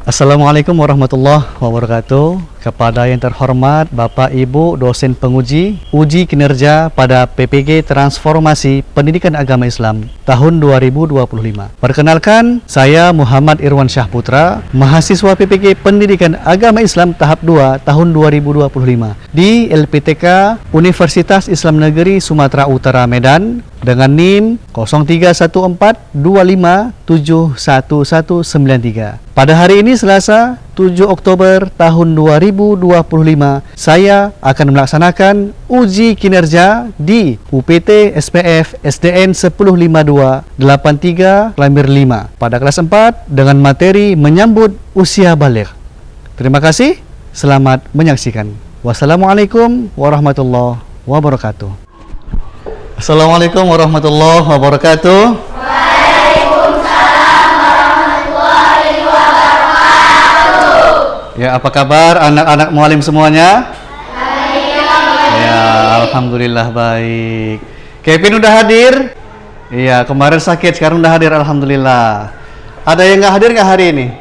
Assalamualaikum warahmatullahi wabarakatuh. Kepada yang terhormat Bapak Ibu dosen penguji uji kinerja pada PPG Transformasi Pendidikan Agama Islam tahun 2025. Perkenalkan, saya Muhammad Irwan Syahputra, mahasiswa PPG Pendidikan Agama Islam tahap 2 tahun 2025 di LPTK Universitas Islam Negeri Sumatera Utara Medan dengan NIM 031425711193. Pada hari ini Selasa 7 Oktober tahun 2025, saya akan melaksanakan uji kinerja di UPT SPF SDN 105283 Klambir 5 pada kelas 4 dengan materi menyambut usia baligh. Terima kasih, selamat menyaksikan. Wassalamualaikum warahmatullahi wabarakatuh. Assalamualaikum warahmatullahi wabarakatuh. Ya, apa kabar anak-anak mualim semuanya? Baik. Ya, alhamdulillah baik. Kevin udah hadir? Iya, kemarin sakit, sekarang udah hadir, alhamdulillah. Ada yang nggak hadir nggak hari ini?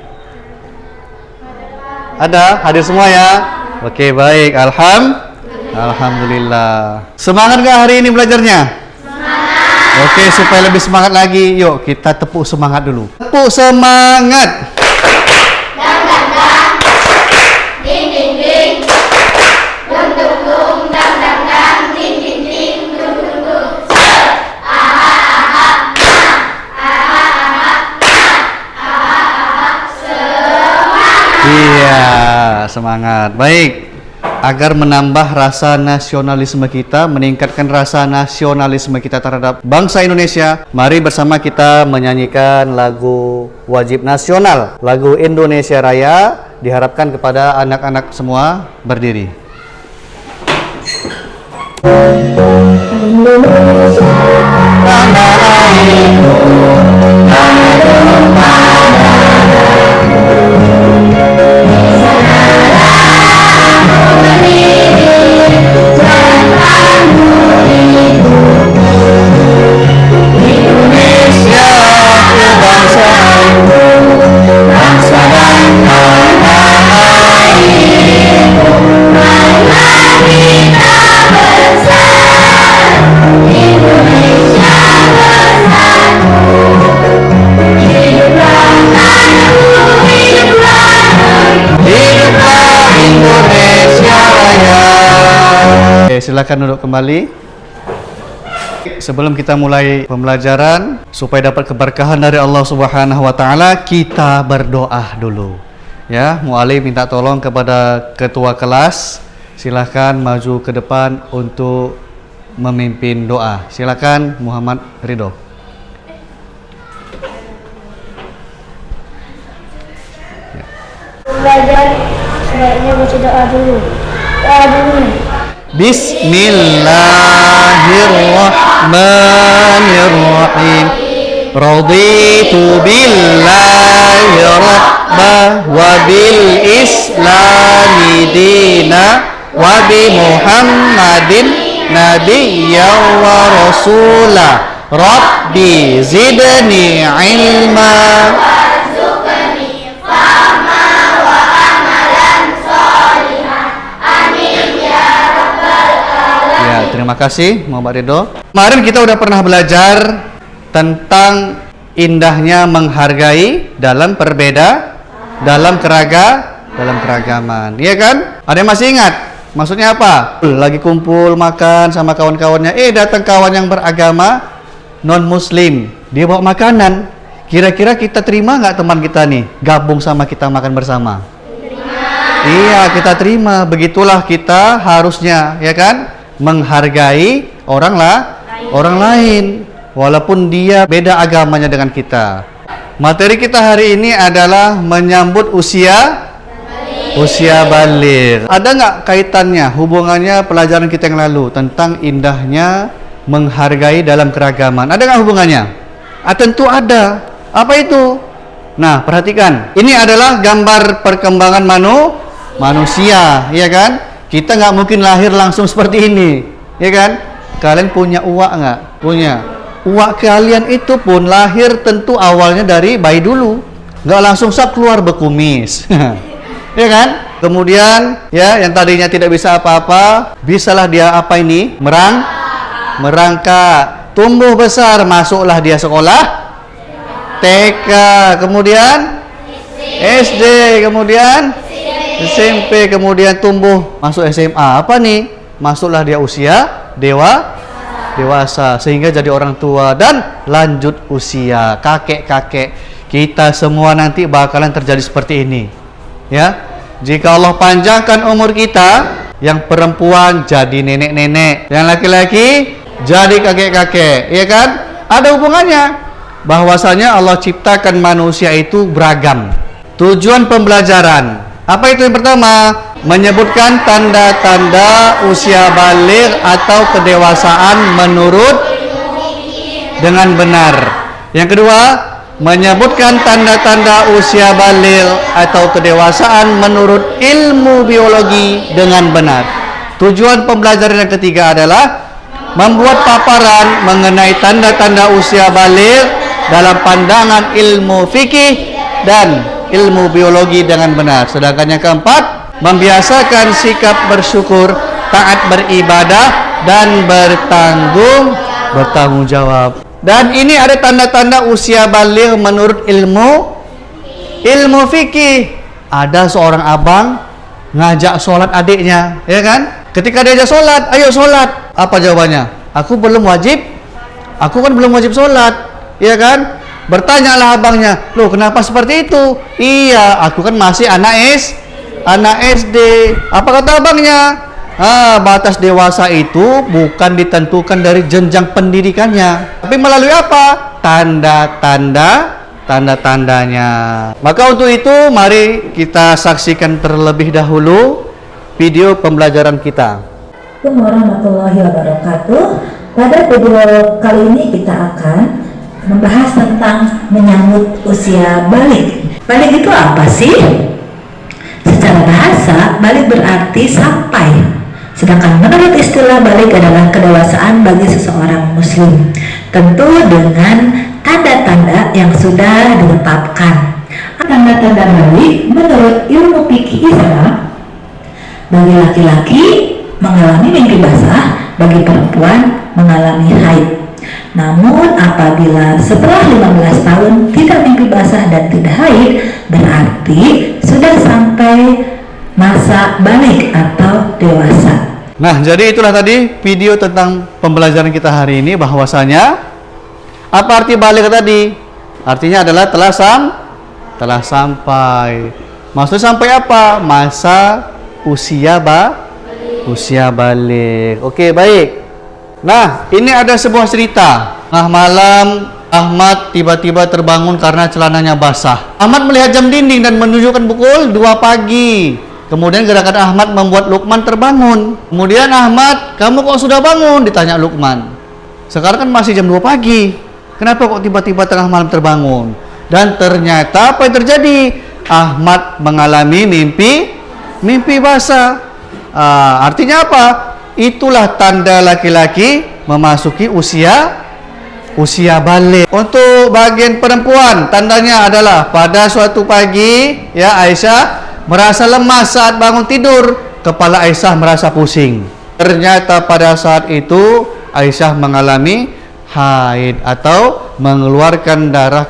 Ada? Hadir semua ya? Oke, baik. Alhamdulillah. Semangat nggak hari ini belajarnya? Semangat. Oke, supaya lebih semangat lagi, yuk kita tepuk semangat dulu. Tepuk semangat. Iya, semangat. Baik, agar menambah rasa nasionalisme kita, meningkatkan rasa nasionalisme kita terhadap bangsa Indonesia, mari bersama kita menyanyikan lagu wajib nasional, lagu Indonesia Raya. Diharapkan kepada anak-anak semua berdiri. Indonesia, tanah airku, tanah silakan duduk kembali. Sebelum kita mulai pembelajaran, supaya dapat keberkahan dari Allah Subhanahu wa taala, kita berdoa dulu. Ya, mualim minta tolong kepada ketua kelas, silakan maju ke depan untuk memimpin doa. Silakan Muhammad Ridho. Ya. Belajar sebaiknya baca doa dulu. Doa dulu. Bismillahirrahmanirrahim. Raditu billahi rabba wa bil islami dina wa bi Muhammadin nabiyya wa rasula. Rabbi zidni ilma. Terima kasih Muhammad Ridho. Kemarin kita udah pernah belajar tentang indahnya menghargai dalam keragaman. Iya kan? Ada yang masih ingat? Maksudnya apa? Lagi kumpul makan sama kawan-kawannya, datang kawan yang beragama non muslim, dia bawa makanan. Kira-kira kita terima nggak teman kita nih gabung sama kita makan bersama? Terima. Iya, kita terima. Begitulah kita harusnya, ya kan? Menghargai orang lain walaupun dia beda agamanya dengan kita. Materi kita hari ini adalah menyambut usia baligh. Ada nggak kaitannya, hubungannya pelajaran kita yang lalu tentang indahnya menghargai dalam keragaman? Ada nggak hubungannya? Tentu ada. Apa itu? Nah, perhatikan. Ini adalah gambar perkembangan manusia, ya kan? Kita nggak mungkin lahir langsung seperti ini, ya kan? Kalian punya uak nggak? Punya. Uak kalian itu pun lahir tentu awalnya dari bayi dulu. nggak langsung sak keluar berkumis. Ya kan? Kemudian ya yang tadinya tidak bisa apa-apa, bisalah dia apa ini? Merangkak. Tumbuh besar, masuklah dia sekolah TK, kemudian SD, kemudian SMP, kemudian tumbuh masuk SMA. Apa nih? Masuklah dia usia dewasa sehingga jadi orang tua dan lanjut usia kakek-kakek. Kita semua nanti bakalan terjadi seperti ini. Ya. Jika Allah panjangkan umur kita, yang perempuan jadi nenek-nenek, yang laki-laki jadi kakek-kakek, ya kan? Ada hubungannya. Bahwasanya Allah ciptakan manusia itu beragam. Tujuan pembelajaran. Apa itu yang pertama? Menyebutkan tanda-tanda usia baligh atau kedewasaan menurut dengan benar. Yang kedua, menyebutkan tanda-tanda usia baligh atau kedewasaan menurut ilmu biologi dengan benar. Tujuan pembelajaran yang ketiga adalah membuat paparan mengenai tanda-tanda usia baligh dalam pandangan ilmu fikih dan ilmu biologi dengan benar. Sedangkan yang keempat, membiasakan sikap bersyukur, taat beribadah dan bertanggung jawab. Dan ini ada tanda-tanda usia baligh menurut ilmu fikih. Ada seorang abang ngajak sholat adiknya, ya kan? Ketika dia ajak sholat, ayo sholat. Apa jawabannya? Aku belum wajib. Aku kan belum wajib sholat, ya kan? Bertanyalah abangnya, loh kenapa seperti itu? Iya, aku kan masih anak SD. Apa kata abangnya? Batas dewasa itu bukan ditentukan dari jenjang pendidikannya, tapi melalui apa? Tanda-tandanya. Maka untuk itu mari kita saksikan terlebih dahulu video pembelajaran kita. Assalamualaikum warahmatullahi wabarakatuh. Pada video kali ini kita akan membahas tentang menyambut usia baligh. Baligh itu apa sih? Secara bahasa, baligh berarti sampai. Sedangkan menurut istilah baligh adalah kedewasaan bagi seseorang muslim, tentu dengan tanda-tanda yang sudah ditetapkan. Tanda-tanda baligh menurut ilmu fikih Islam, bagi laki-laki mengalami mimpi basah, bagi perempuan mengalami haid. Namun apabila setelah 15 tahun tidak mimpi basah dan tidak haid, berarti sudah sampai masa baligh atau dewasa. Nah, jadi itulah tadi video tentang pembelajaran kita hari ini, bahwasanya apa arti baligh tadi? Artinya adalah telah sampai. Maksudnya sampai apa? Masa usia baligh. Oke, baik. Nah, ini ada sebuah cerita. Nah, malam Ahmad tiba-tiba terbangun karena celananya basah. Ahmad melihat jam dinding dan menunjukkan pukul 2 pagi. Kemudian gerakan Ahmad membuat Luqman terbangun. Kemudian Ahmad, kamu kok sudah bangun? Ditanya Luqman. Sekarang kan masih jam 2 pagi. Kenapa kok tiba-tiba tengah malam terbangun? Dan ternyata apa yang terjadi? Ahmad mengalami mimpi basah. Artinya apa? Itulah tanda laki-laki memasuki usia baligh. Untuk bagian perempuan, tandanya adalah pada suatu pagi, ya, Aisyah merasa lemas saat bangun tidur. Kepala Aisyah merasa pusing. Ternyata pada saat itu Aisyah mengalami haid atau mengeluarkan darah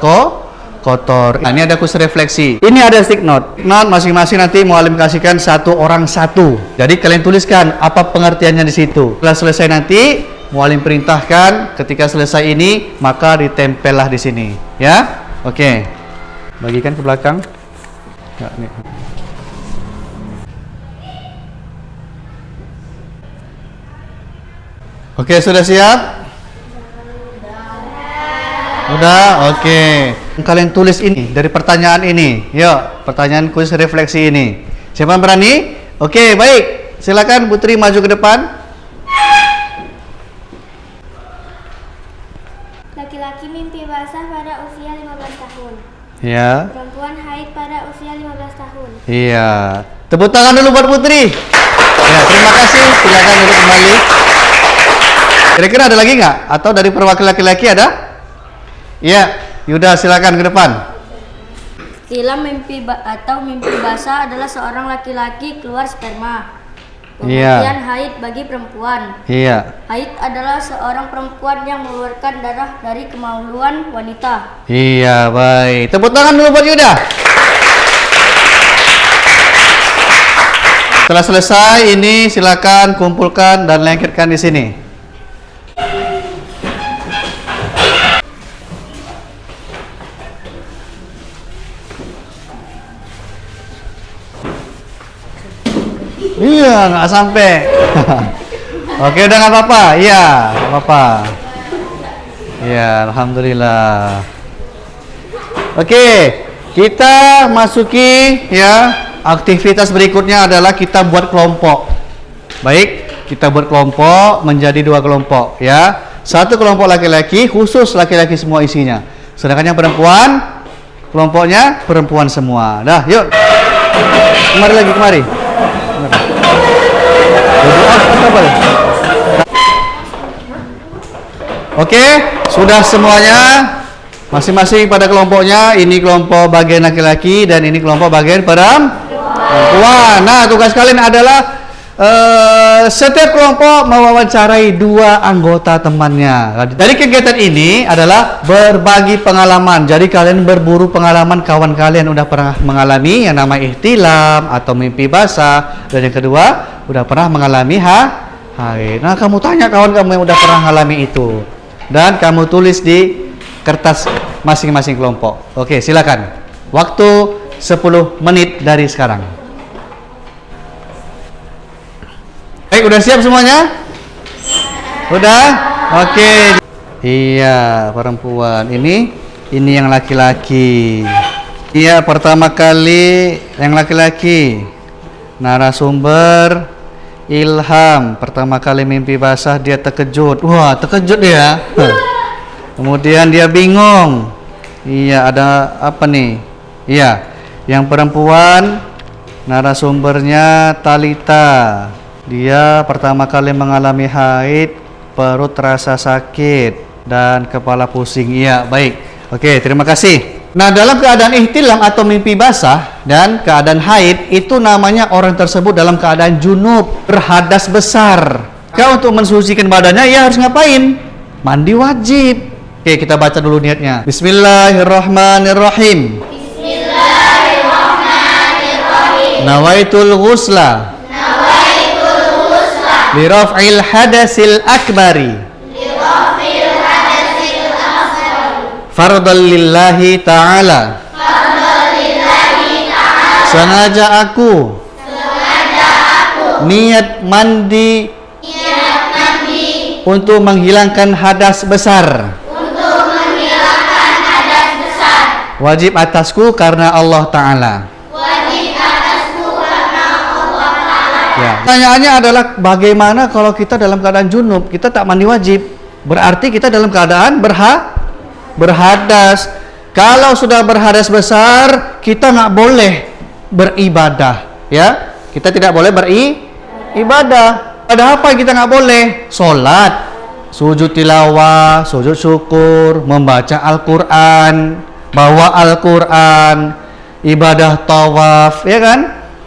kotor. Nah, ini ada khusus refleksi. Ini ada stick note. Masing-masing nanti mualim kasihkan satu orang satu. Jadi kalian tuliskan apa pengertiannya di situ. Setelah selesai nanti mualim perintahkan ketika selesai ini maka ditempellah di sini, ya. Oke. Bagikan ke belakang. Ya, ini. Oke, sudah siap? Udah, oke. Kalian tulis ini dari pertanyaan ini. Yuk, pertanyaan kuis refleksi ini. Siapa yang berani? Oke, baik. Silakan Putri maju ke depan. Laki-laki mimpi basah pada usia 15 tahun. Ya. Perempuan haid pada usia 15 tahun. Iya. Tepuk tangan dulu buat Putri. Ya, terima kasih. Silakan duduk kembali. Kira-kira ada lagi nggak? Atau dari perwakilan laki-laki ada? Iya, Yuda silakan ke depan. Ihtilam atau mimpi basah adalah seorang laki-laki keluar sperma. Iya. Kemudian haid bagi perempuan. Iya. Haid adalah seorang perempuan yang mengeluarkan darah dari kemaluan wanita. Iya, baik. Tepuk tangan dulu buat Yuda. Setelah selesai ini silakan kumpulkan dan lengketkan di sini. Iya, nggak sampai. Oke, udah nggak apa-apa. Iya, nggak apa-apa. Iya, alhamdulillah. Oke, kita masuki ya. Aktivitas berikutnya adalah kita buat kelompok. Baik, kita buat kelompok menjadi 2 kelompok ya. Satu kelompok laki-laki, khusus laki-laki semua isinya. Sedangkan yang perempuan, kelompoknya perempuan semua. Dah, yuk. Kemari lagi, kemari. Oke, sudah semuanya. Masing-masing pada kelompoknya. Ini kelompok bagian laki-laki dan ini kelompok bagian perempuan. Nah, tugas kalian adalah setiap kelompok mewawancarai 2 anggota temannya. Dari kegiatan ini adalah berbagi pengalaman. Jadi kalian berburu pengalaman kawan kalian udah pernah mengalami yang nama ihtilam atau mimpi basah, dan yang kedua udah pernah mengalami haid. Nah, kamu tanya kawan kamu yang udah pernah mengalami itu dan kamu tulis di kertas masing-masing kelompok. Oke, silakan. Waktu 10 menit dari sekarang. Baik, udah siap semuanya? Udah? Oke. Iya, perempuan. Ini yang laki-laki. Iya, pertama kali yang laki-laki. Narasumber Ilham. Pertama kali mimpi basah dia terkejut. Wah, terkejut dia. Kemudian dia bingung. Iya, ada apa nih? Iya, yang perempuan narasumbernya Talita. Dia pertama kali mengalami haid, perut terasa sakit dan kepala pusing. Iya, baik. Oke, terima kasih. Nah, dalam keadaan ihtilam atau mimpi basah dan keadaan haid, itu namanya orang tersebut dalam keadaan junub, berhadas besar. Maka untuk mensucikan badannya, ia harus ngapain? Mandi wajib. Oke, kita baca dulu niatnya. Bismillahirrahmanirrahim. Bismillahirrahmanirrahim. Nawaitul ghusla. Liraf'il hadasil akbari. Fardhan lillahi ta'ala. Sengaja aku niat mandi untuk menghilangkan hadas besar. Wajib atasku karena Allah Ta'ala. Ya. Pertanyaannya adalah bagaimana kalau kita dalam keadaan junub, kita tak mandi wajib? Berarti kita dalam keadaan berhadas. Kalau sudah berhadas besar, kita nggak boleh beribadah, ya. Kita tidak boleh beribadah. Ada apa yang kita nggak boleh? Sholat, sujud tilawah, sujud syukur, membaca Al-Quran, bawa Al-Quran, ibadah tawaf, ya kan?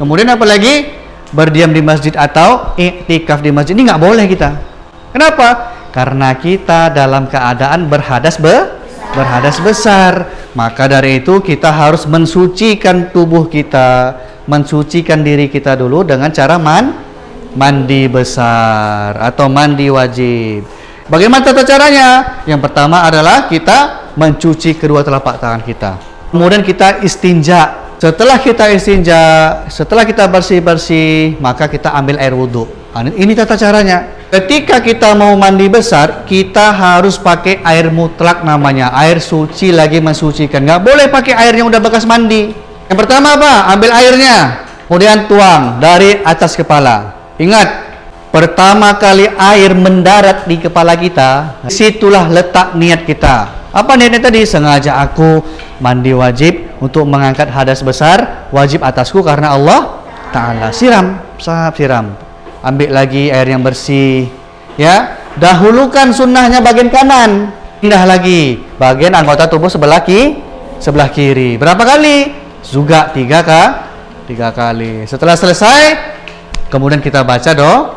Kemudian apa lagi? Berdiam di masjid atau iktikaf di masjid. Ini nggak boleh kita. Kenapa? Karena kita dalam keadaan berhadas besar. Maka dari itu kita harus mensucikan tubuh kita, mensucikan diri kita dulu dengan cara mandi besar atau mandi wajib. Bagaimana tata caranya? Yang pertama adalah kita mencuci kedua telapak tangan kita. Kemudian kita istinja. Setelah kita istinja, setelah kita bersih-bersih, maka kita ambil air wudhu. Ini tata caranya. Ketika kita mau mandi besar, kita harus pakai air mutlak namanya. Air suci lagi mensucikan. Nggak boleh pakai air yang udah bekas mandi. Yang pertama apa? Ambil airnya. Kemudian tuang dari atas kepala. Ingat, pertama kali air mendarat di kepala kita, situlah letak niat kita. Apa niatnya tadi? Sengaja aku mandi wajib untuk mengangkat hadas besar, wajib atasku karena Allah Ta'ala. Siram. Ambil lagi air yang bersih, ya. Dahulukan sunnahnya bagian kanan, pindah lagi bagian anggota tubuh sebelah kiri. Berapa kali? juga tiga kali. Setelah selesai, kemudian kita baca doa.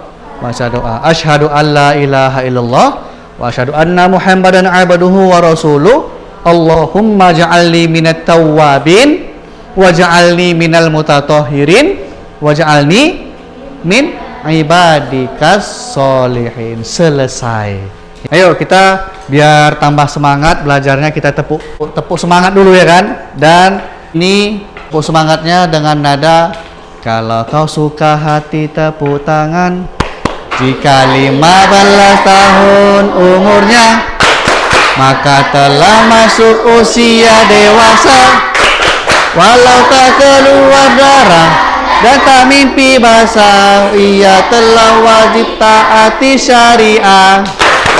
Asyhadu alla ilaha illallah wa asyhadu anna Muhammadan abduhu wa rasuluh. Allahumma ja'alni minat tawwabin wa ja'alni minal mutatahhirin wa ja'alni min ibadikas solihin. Selesai. Ayo kita biar tambah semangat belajarnya, kita tepuk semangat dulu ya kan. Dan ini tepuk semangatnya dengan nada, kalau kau suka hati tepuk tangan, jika 15 tahun umurnya maka telah masuk usia dewasa, walau tak keluar darah dan tak mimpi basah, ia telah wajib taati syariah.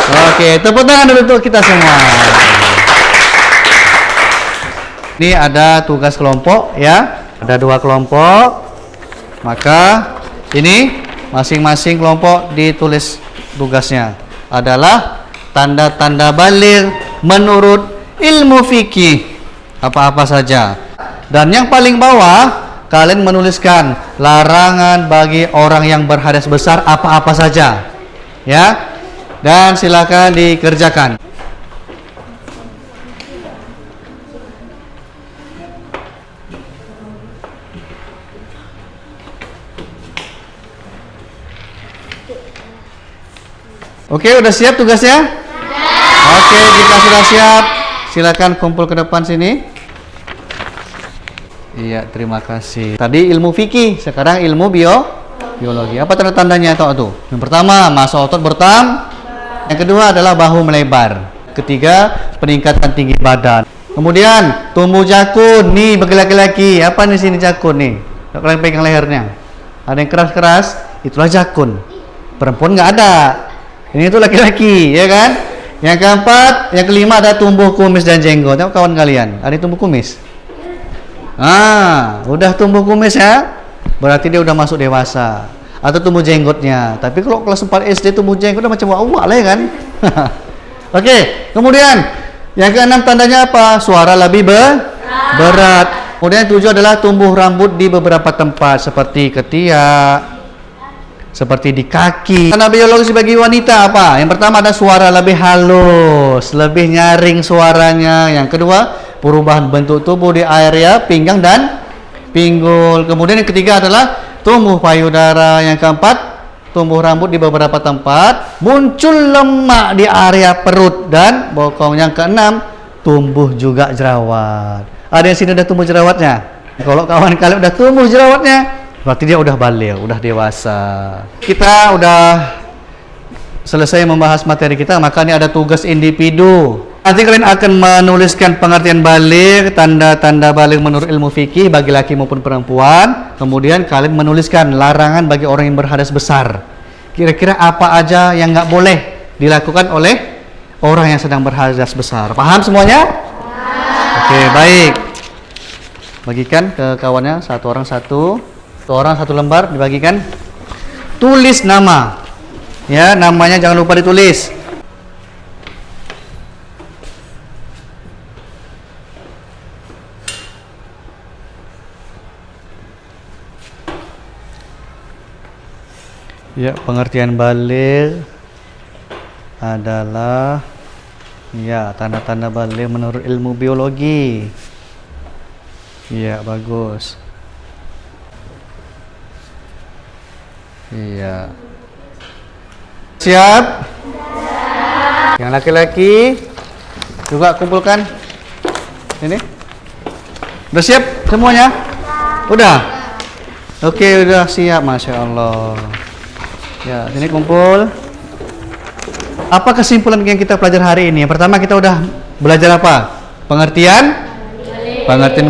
Oke, tepuk tangan dulu untuk kita semua. Ini ada tugas kelompok ya, ada 2 kelompok. Maka ini masing-masing kelompok ditulis tugasnya adalah tanda-tanda baligh menurut ilmu fikih apa-apa saja. Dan yang paling bawah kalian menuliskan larangan bagi orang yang berhadas besar apa-apa saja ya. Dan silakan dikerjakan. Oke, udah siap tugasnya? Oke, jika sudah siap, silakan kumpul ke depan sini. Iya, terima kasih. Tadi ilmu fikih, sekarang ilmu biologi. Apa tanda-tandanya tuh? Yang pertama, masa otot bertambah. Yang kedua adalah bahu melebar. Ketiga, peningkatan tinggi badan. Kemudian tumbuh jakun. Nih bagi laki-laki, apa nih sini jakun nih? Kalian pegang lehernya. Ada yang keras-keras, itulah jakun. Perempuan nggak ada. Ini tuh laki-laki, ya kan? Yang keempat, yang kelima ada tumbuh kumis dan jenggot. Tengok kawan kalian, ada yang tumbuh kumis? Udah tumbuh kumis ya? Berarti dia udah masuk dewasa. Atau tumbuh jenggotnya. Tapi kalau kelas 4 SD tumbuh jenggot udah macam awak lah ya kan? Oke, kemudian yang keenam tandanya apa? Suara lebih berat. Kemudian yang 7 adalah tumbuh rambut di beberapa tempat seperti ketiak, seperti di kaki. Tanda biologis bagi wanita apa? Yang pertama ada suara lebih halus, lebih nyaring suaranya. Yang kedua, perubahan bentuk tubuh di area pinggang dan pinggul. Kemudian yang ketiga adalah tumbuh payudara. Yang keempat, tumbuh rambut di beberapa tempat, muncul lemak di area perut dan bokong. Yang keenam, tumbuh juga jerawat. Ada yang sini udah tumbuh jerawatnya? Kalau kawan kalian udah tumbuh jerawatnya, berarti dia udah baligh, udah dewasa. Kita udah selesai membahas materi kita, maka ini ada tugas individu. Nanti kalian akan menuliskan pengertian baligh, tanda-tanda baligh menurut ilmu fikih bagi laki maupun perempuan. Kemudian kalian menuliskan larangan bagi orang yang berhadas besar. Kira-kira apa aja yang nggak boleh dilakukan oleh orang yang sedang berhadas besar. Paham semuanya? Oke, baik. Bagikan ke kawannya, satu orang satu lembar dibagikan. Tulis nama. Ya, namanya jangan lupa ditulis. Ya, pengertian baligh adalah ya tanda-tanda baligh menurut ilmu biologi. Iya, bagus. Iya. Siap? Yang laki-laki juga kumpulkan. Ini. Udah siap semuanya? Udah? Oke, udah siap. Masya Allah. Ya, sini kumpul. Apa kesimpulan yang kita pelajari hari ini? Yang pertama kita udah belajar apa? Pengertian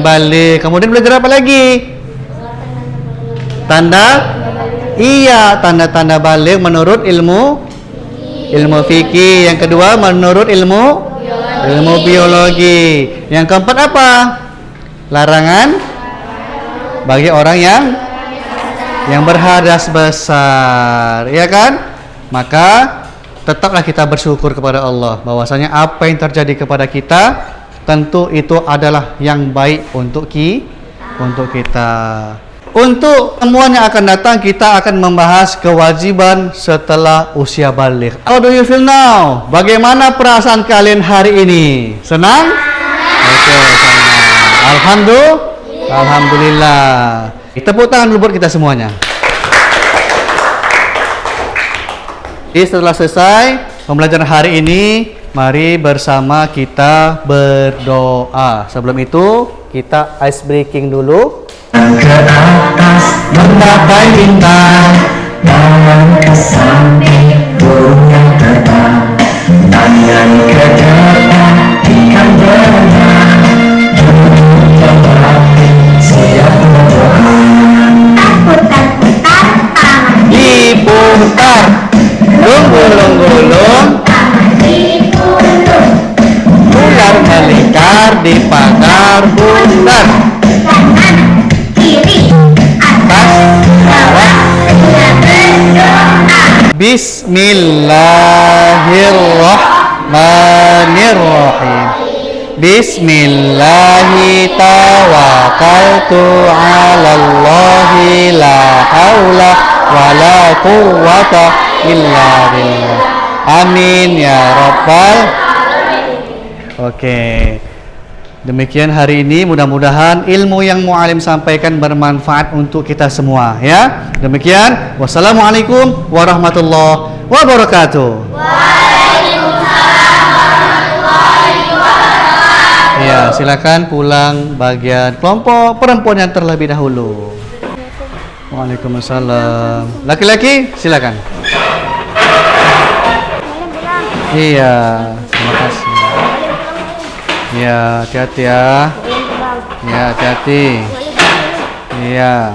baligh. Kemudian belajar apa lagi? Tanda-tanda baligh menurut ilmu fikih. Yang kedua menurut ilmu biologi. Yang keempat apa? Larangan bagi orang yang berhadas besar, ya kan? Maka tetaplah kita bersyukur kepada Allah bahwasanya apa yang terjadi kepada kita tentu itu adalah yang baik untuk untuk kita. Untuk temuan yang akan datang, kita akan membahas kewajiban setelah usia balik. How do you feel now? Bagaimana perasaan kalian hari ini? Senang? Oke, senang. Alhamdulillah. Tepuk tangan dulu buat kita semuanya. Jadi setelah selesai pembelajaran hari ini, mari bersama kita berdoa. Sebelum itu, kita ice breaking dulu. Ke atas menggapai bintang, tangan ke samping burung yang terbang, tangan ke depan ikan berenang, siap berdoa. Putar-putar tangan, Diputar, gulung-gulung, dipulung, ular melingkar di pagar putar. kanan, kiri, atas, bawah, sudah berdoa. Bismillahirrahmanirrahim. Bismillahi tawakkaltu 'alallahi la haula wala quwwata illa billah. Amin ya rabbal. Oke. Demikian hari ini, mudah-mudahan ilmu yang mu'alim sampaikan bermanfaat untuk kita semua ya. Demikian, wassalamualaikum warahmatullahi wabarakatuh. Ya, silakan pulang bagian kelompok perempuan yang terlebih dahulu. Waalaikumsalam. Laki-laki silakan. Iya, terima kasih. Ya, hati-hati ya. Ya, hati-hati. Iya.